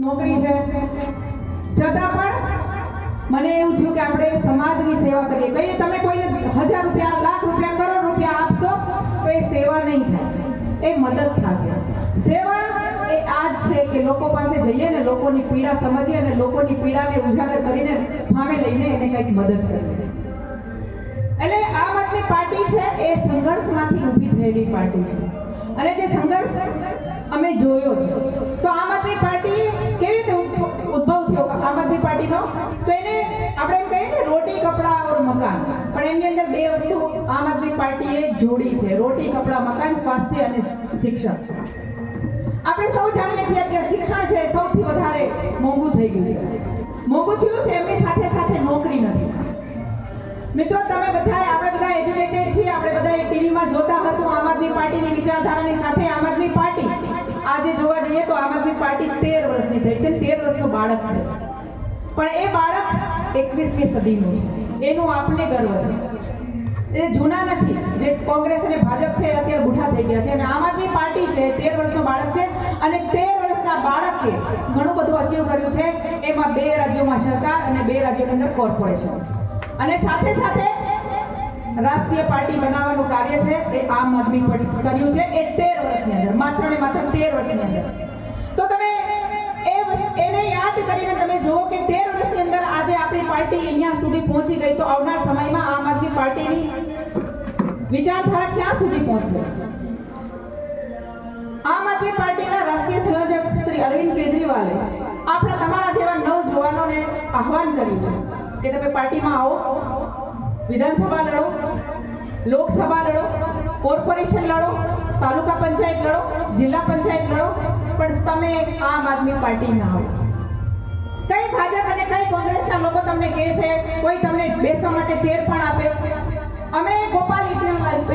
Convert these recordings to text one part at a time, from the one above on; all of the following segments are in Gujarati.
નોકરી છે, છતાં પણ મને એવું થયું કે આપણે સમાજની સેવા કરીએ. કહીએ તમે કોઈને 1000 રૂપિયા, લાખ રૂપિયા, કરોડ રૂપિયા આપશો તો એ સેવા નહીં થાય, એ મદદ થશે. સેવા એ આ જ છે કે લોકો પાસે જઈએ ને, લોકોની પીડા સમજીએ અને લોકોની પીડાને ઉજાગર કરીને સામે લઈને એને કંઈક મદદ કરીએ. એટલે આમ આદમી પાર્ટી છે એ સંઘર્ષમાંથી ઊભી થયેલી પાર્ટી છે અને જે સંઘર્ષ અમે જોયો છે. તો આમ આદમી પાર્ટી કેવી રીતે ઉદ્ભવ થયો આમ આદમી પાર્ટીનો? તો એને આપણે એમ કહીએ ને રોટી કપડા ઓર મકાન, પણ એમની અંદર બે વસ્તુ આમ આદમી પાર્ટીએ જોડી છે: રોટી કપડા મકાન, સ્વાસ્થ્ય અને શિક્ષણ. આપણે સૌ જાણીએ છીએ કે શિક્ષણ છે સૌથી વધારે મોંઘું થઈ ગયું છે. મોંઘું થયું છે, એમની સાથે સાથે નોકરી નથી. મિત્રો, આપણે બધા એજ્યુકેટેડ છીએ, આપણે બધા ટીવીમાં જોતા હશું આમ આદમી પાર્ટીની વિચારધારાની સાથે. આમ આદમી પાર્ટી આજે જોવા જઈએ તો આમ આદમી પાર્ટી 13 વર્ષની થઈ છે, 13 વર્ષનું બાળક છે, પણ એ બાળક 21મી સદીનું છે. એનું આપણે ગર્વ છે. એ જૂના નથી. જે કોંગ્રેસ અને ભાજપ છે અત્યારે બુઢા થઈ ગયા છે, અને આમ આદમી પાર્ટી છે 13 વર્ષનું બાળક છે, અને 13 વર્ષના બાળકે ઘણું બધું અચીવ કર્યું છે. એમાં 2 રાજ્યોમાં સરકાર અને 2 રાજ્યોની અંદર કોર્પોરેશન, અને સાથે સાથે રાષ્ટ્રીય પાર્ટી બનાવવાનું કાર્ય છે એ આમ આદમી પાર્ટી કર્યું છે એ 13 વર્ષની અંદર, માત્ર ને માત્ર 13 વર્ષની અંદર. તો તમે એને યાદ કરીને તમે જુઓ કે 13 વર્ષની અંદર આજે આપણી પાર્ટી અહીંયા સુધી પહોંચી ગઈ, તો આવનાર સમયમાં આમ આદમી પાર્ટીની વિચારધારા ક્યાં સુધી પહોંચશે? આમ આદમી પાર્ટીના રાષ્ટ્રીય સંયોજક શ્રી અરવિંદ કેજરીવાલે આપણા તમારા જેવા નવજવાનોને આહવાન કર્યું છે કે તમે પાર્ટીમાં આવો, વિધાનસભા લડો, લોકસભા લડો, કોર્પોરેશન લડો, તાલુકા પંચાયત લડો, જિલ્લા પંચાયત લડો, પણ તમે આમ આદમી પાર્ટીમાં આવો. કઈ ભાજપ અને કઈ કોંગ્રેસના લોકો તમને કહે છે, કોઈ તમને બેસવા માટે ચેર પણ આપે. અમે ગોપાલ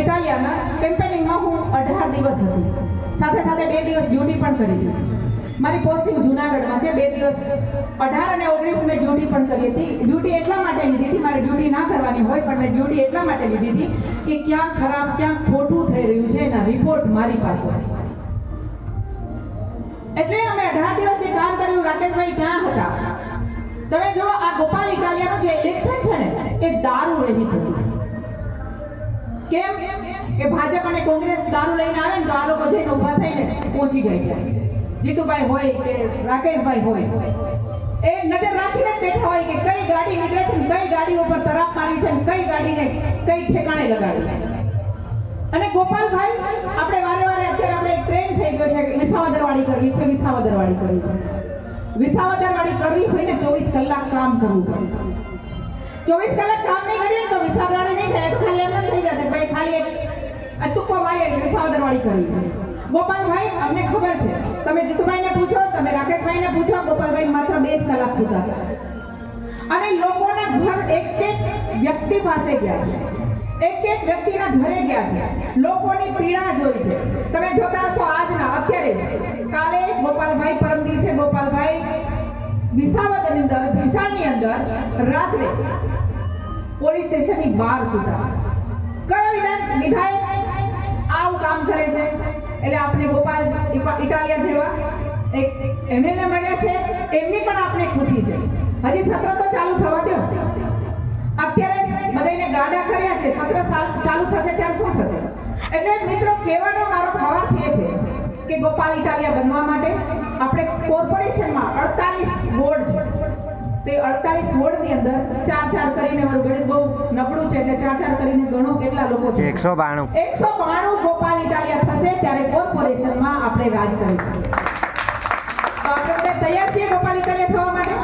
ઇટાલિયાના કેમ્પેનિંગમાં હું 18 દિવસ હતી, સાથે સાથે 2 દિવસ ડ્યુટી પણ કરી હતી. મારી પોસ્ટિંગ જૂનાગઢમાં છે. 2 દિવસ 18 અને 19 મેં ડ્યુટી પણ કરી હતી. ડ્યુટી એટલા માટે લીધી હતી, મારે ડ્યુટી ના કરવાની હોય, પણ મેં ડ્યુટી એટલા માટે લીધી હતી કે ક્યાં ખરાબ, ક્યાં ખોટું થઈ રહ્યું છે એના રિપોર્ટ મારી પાસે. એટલે અમે 18 દિવસ જે કામ કર્યું, રાકેશભાઈ ત્યાં હતા. તમે જો આ ગોપાલ ઇટાલિયાનું જે ઇલેક્શન છે ને, એ દારૂ રહિત હતું. કેમ કે ભાજપ અને કોંગ્રેસ દારૂ લઈને આવે ને તો આ લોકો જઈને ઊભા થઈને પહોંચી જાય. જીતુભાઈ હોય કે રાકેશભાઈ હોય, એ નજર રાખીને જ બેઠા હોય કે કઈ ગાડી નીકળે છે, કઈ ગાડી ઉપર તરાપ મારી છે, કઈ ગાડીને કઈ ઠેકાણે લગાડી છે. અને ગોપાલભાઈ આપણે વારે અત્યારે આપણે ટ્રેન્ડ થઈ ગયો છે કે વિસાવદરવાળી કરવી છે, વિસાવદરવાળી કરવી છે. વિસાવદરવાળી કરવી હોય ને 24 કલાક કામ કરવું પડે. 24 કલાક કામ નહીં કરીએ તો વિસાવદરવાળી નહીં થાય, તો ખાલી એમ જ થઈ જશે ભાઈ, ખાલી એક તુક્કો મારીએ વિસાવદરવાળી કરવી છે. ગોપાલભાઈ, અમને ખબર છે, તમે જીતુભાઈને પૂછો, તમે રાકેશભાઈને પૂછો, ગોપાલભાઈ માત્ર 2 જ કલાક સુતા હતા. અને લોકોના ઘર એક વ્યક્તિ પાસે ગયા છે, એક વ્યક્તિના ઘરે ગયા છે, લોકોની પીડા જોઈ છે. તમે જોતા હશો આજના અત્યારે કાલે ગોપાલભાઈ, પરમ દિવસે ગોપાલભાઈ વિસાવદરની અંદર, ભીસાણની અંદર રાત્રે પોલીસ સ્ટેશનની બહાર સુતા. કયો વિધાયક આવું કામ કરે છે? એટલે આપણે ગોપાલ ઇટાલિયા જેવા એક એમએલએ મળ્યા છે, એમની પણ આપણે ખુશી છે. હજી સત્ર તો ચાલુ થવા દો. અત્યારે બધાને ગાડા કર્યા છે, સત્ર ચાલુ થશે ત્યારે શું થશે? એટલે મિત્રો, કહેવાનો મારો ભાવાર્થ એ છે કે ગોપાલ ઇટાલિયા બનવા માટે આપણે કોર્પોરેશનમાં 48 વોર્ડ છે, તો એ 48 વોર્ડની અંદર 4 કરીને, મારું ગણિત બહુ નબળું છે એટલે 4 કરીને ગણો કેટલા લોકો છે. 192 ગોપાલ ઇટાલિયા થશે ત્યારે કોર્પોરેશનમાં આપણે રાજ કરીશું. તો આપણે તૈયાર છીએ ગોપાલ ઇટાલિયા થવા માટે?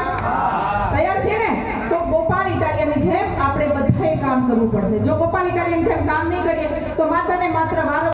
તૈયાર છે ને? તો ગોપાલ ઇટાલિયાની જેમ આપણે બધાએ કામ કરવું પડશે. જો ગોપાલ ઇટાલિયાની જેમ કામ નહીં કરીએ તો માત્ર ને માત્ર